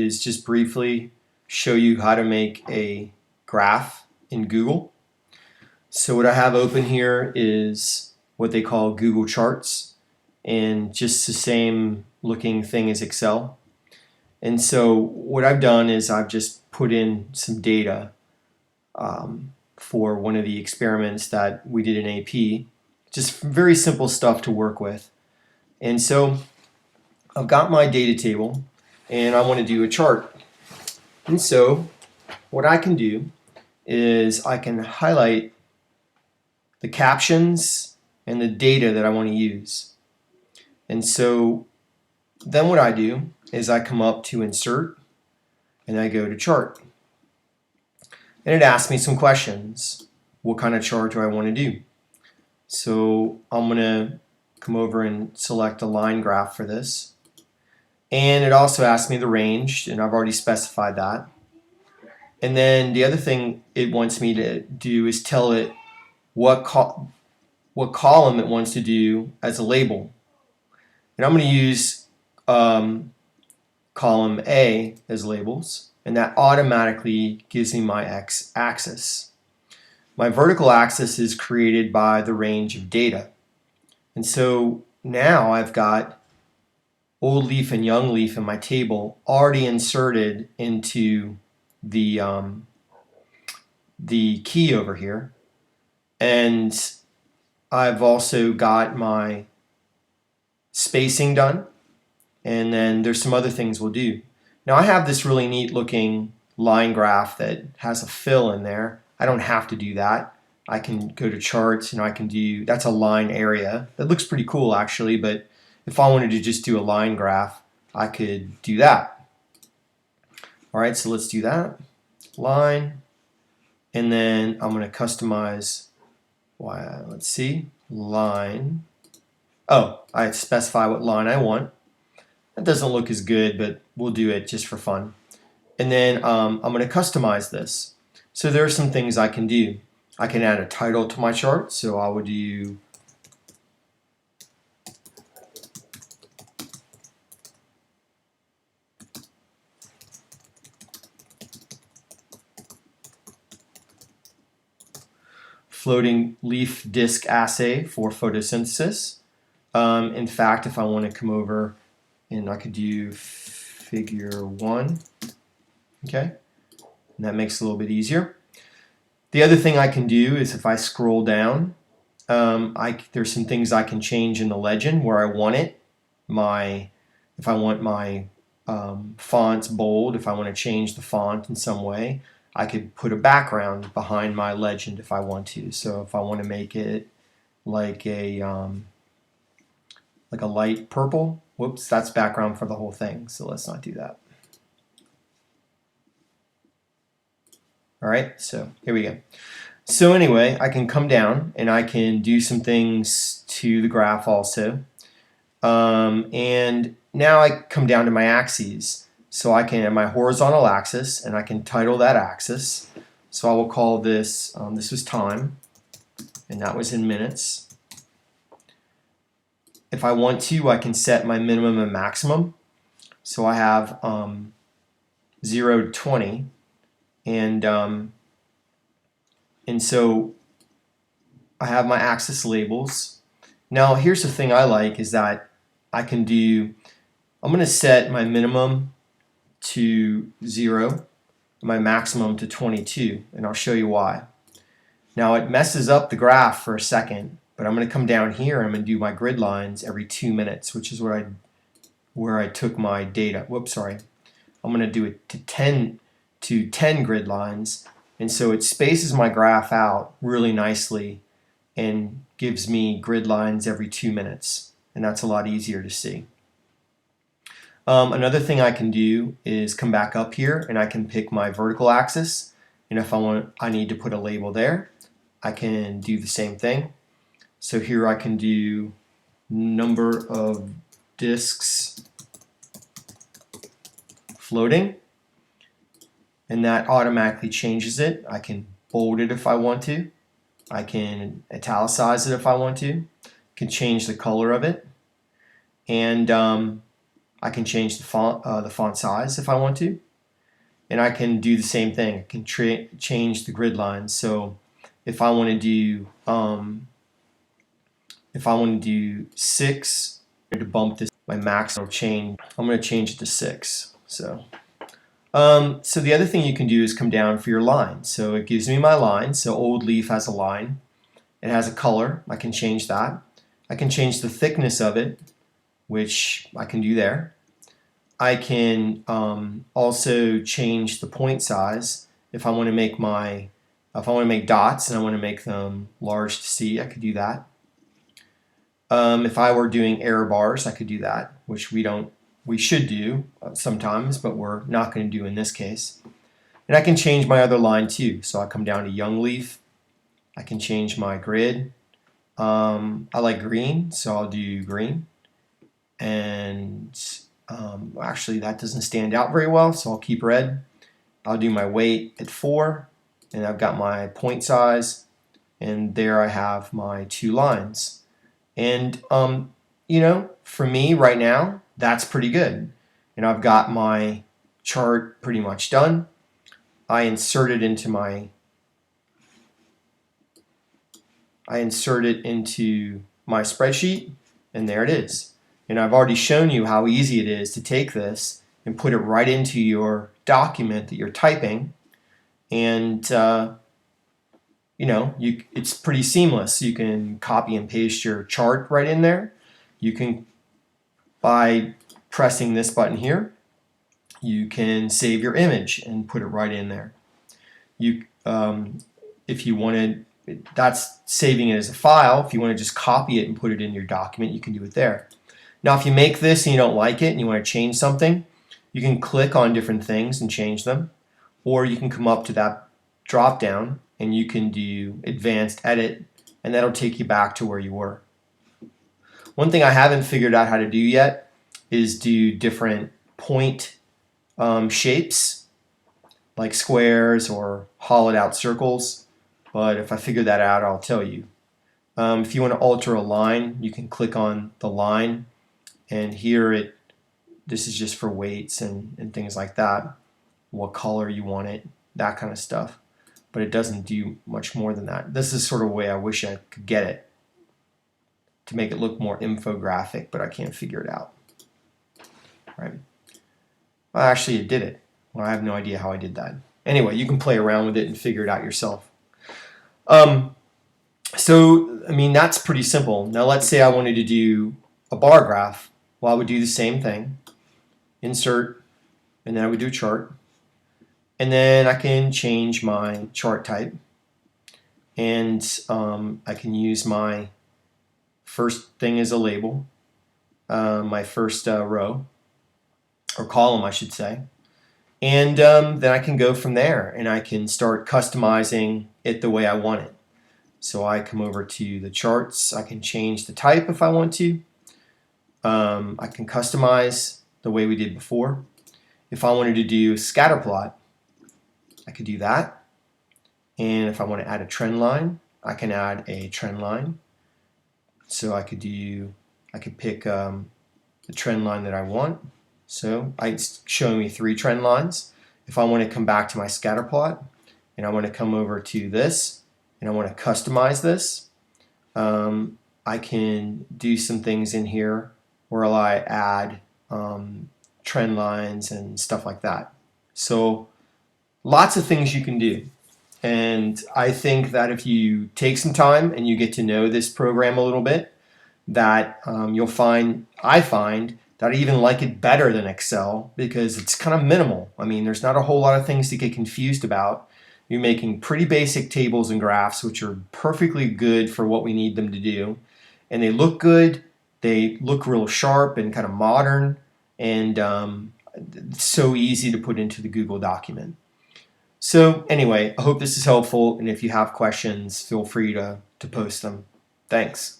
is just briefly show you how to make a graph in Google. So what I have open here is what they call Google Charts, and just the same looking thing as Excel. And so what I've done is I've just put in some data for one of the experiments that we did in AP. Just very simple stuff to work with. And so I've got my data table and I want to do a chart. And so what I can do is I can highlight the captions and the data that I want to use. And so then what I do is I come up to insert and I go to chart. And it asks me some questions. What kind of chart do I want to do? So I'm going to come over and select a line graph for this. And it also asks me the range, and I've already specified that. And then the other thing it wants me to do is tell it what column it wants to do as a label. And I'm going to use column A as labels, and that automatically gives me my x-axis. My vertical axis is created by the range of data. And so now I've got old leaf and young leaf in my table already inserted into the key over here. And I've also got my spacing done. And then there's some other things we'll do. Now I have this really neat looking line graph that has a fill in there. I don't have to do that. I can go to charts and I can do, that's a line area. That looks pretty cool actually, but if I wanted to just do a line graph, I could do that. All right, so let's do that. Line, and then I'm going to customize, let's see, line. Oh, I specify what line I want. That doesn't look as good, but we'll do it just for fun. And then I'm going to customize this. So there are some things I can do. I can add a title to my chart, so I would do floating leaf disc assay for photosynthesis. In fact, if I want to come over and I could do figure 1, okay, and that makes it a little bit easier. The other thing I can do is if I scroll down, there's some things I can change in the legend where I want it. If I want my fonts bold, if I want to change the font in some way, I could put a background behind my legend if I want to. So if I want to make it like a light purple, whoops, that's background for the whole thing. So let's not do that. All right, so here we go. So anyway, I can come down and I can do some things to the graph also. And now I come down to my axes. So I can have my horizontal axis and I can title that axis. So I will call this, this was time, and that was in minutes. If I want to, I can set my minimum and maximum. So I have 0 to 20. And so I have my axis labels. Now here's the thing I like is that I'm going to set my minimum to 0, my maximum to 22, and I'll show you why. Now it messes up the graph for a second, but I'm going to come down here and I'm going to do my grid lines every 2 minutes, which is where I took my data. Whoops, sorry. I'm going to do it to 10 grid lines, and so it spaces my graph out really nicely and gives me grid lines every 2 minutes, and that's a lot easier to see. Another thing I can do is come back up here and I can pick my vertical axis, and if I need to put a label there, I can do the same thing. So here I can do number of discs floating, and that automatically changes it. I can bold it if I want to. I can italicize it if I want to. I can change the color of it. And I can change the font size if I want to, and I can do the same thing. I can change the grid lines. So if I want to do 6, to bump this my maximum change, I'm going to change it to 6. So the other thing you can do is come down for your line. So it gives me my line. So old leaf has a line. It has a color. I can change that. I can change the thickness of it, which I can do there. I can also change the point size. If I want to make dots and I want to make them large to see, I could do that. If I were doing error bars, I could do that, which we should do sometimes, but we're not going to do in this case. And I can change my other line too. So I come down to young leaf. I can change my grid. I like green, so I'll do green. And actually that doesn't stand out very well, so I'll keep red. I'll do my weight at 4, and I've got my point size, and there I have my 2 lines. And you know, for me right now, that's pretty good. And I've got my chart pretty much done. I insert it into my spreadsheet, and there it is. And I've already shown you how easy it is to take this and put it right into your document that you're typing, and you know, it's pretty seamless. You can copy and paste your chart right in there. You can, by pressing this button here, you can save your image and put it right in there. If you wanted, that's saving it as a file. If you want to just copy it and put it in your document, you can do it there. Now, if you make this and you don't like it and you want to change something, you can click on different things and change them, or you can come up to that drop down and you can do advanced edit, and that'll take you back to where you were. One thing I haven't figured out how to do yet is do different point shapes, like squares or hollowed out circles, but if I figure that out, I'll tell you. If you want to alter a line, you can click on the line, and here this is just for weights and things like that, what color you want it, that kind of stuff. But it doesn't do much more than that. This is sort of the way I wish I could get it, to make it look more infographic, but I can't figure it out. Right? Well, actually, it did it. Well, I have no idea how I did that. Anyway, you can play around with it and figure it out yourself. So, I mean, that's pretty simple. Now, let's say I wanted to do a bar graph. Well, I would do the same thing. Insert, and then I would do chart. And then I can change my chart type. And I can use my first thing as a label, my first row, or column, I should say. And then I can go from there, and I can start customizing it the way I want it. So I come over to the charts. I can change the type if I want to. I can customize the way we did before. If I wanted to do scatter plot, I could do that. And if I want to add a trend line, I can add a trend line. So I could pick the trend line that I want. So it's showing me 3 trend lines. If I want to come back to my scatter plot, and I want to come over to this, and I want to customize this, I can do some things in here where I add trend lines and stuff like that. So lots of things you can do. And I think that if you take some time and you get to know this program a little bit, that I find that I even like it better than Excel, because it's kind of minimal. I mean, there's not a whole lot of things to get confused about. You're making pretty basic tables and graphs, which are perfectly good for what we need them to do. And they look good. They look real sharp and kind of modern. And it's so easy to put into the Google document. So anyway, I hope this is helpful. And if you have questions, feel free to post them. Thanks.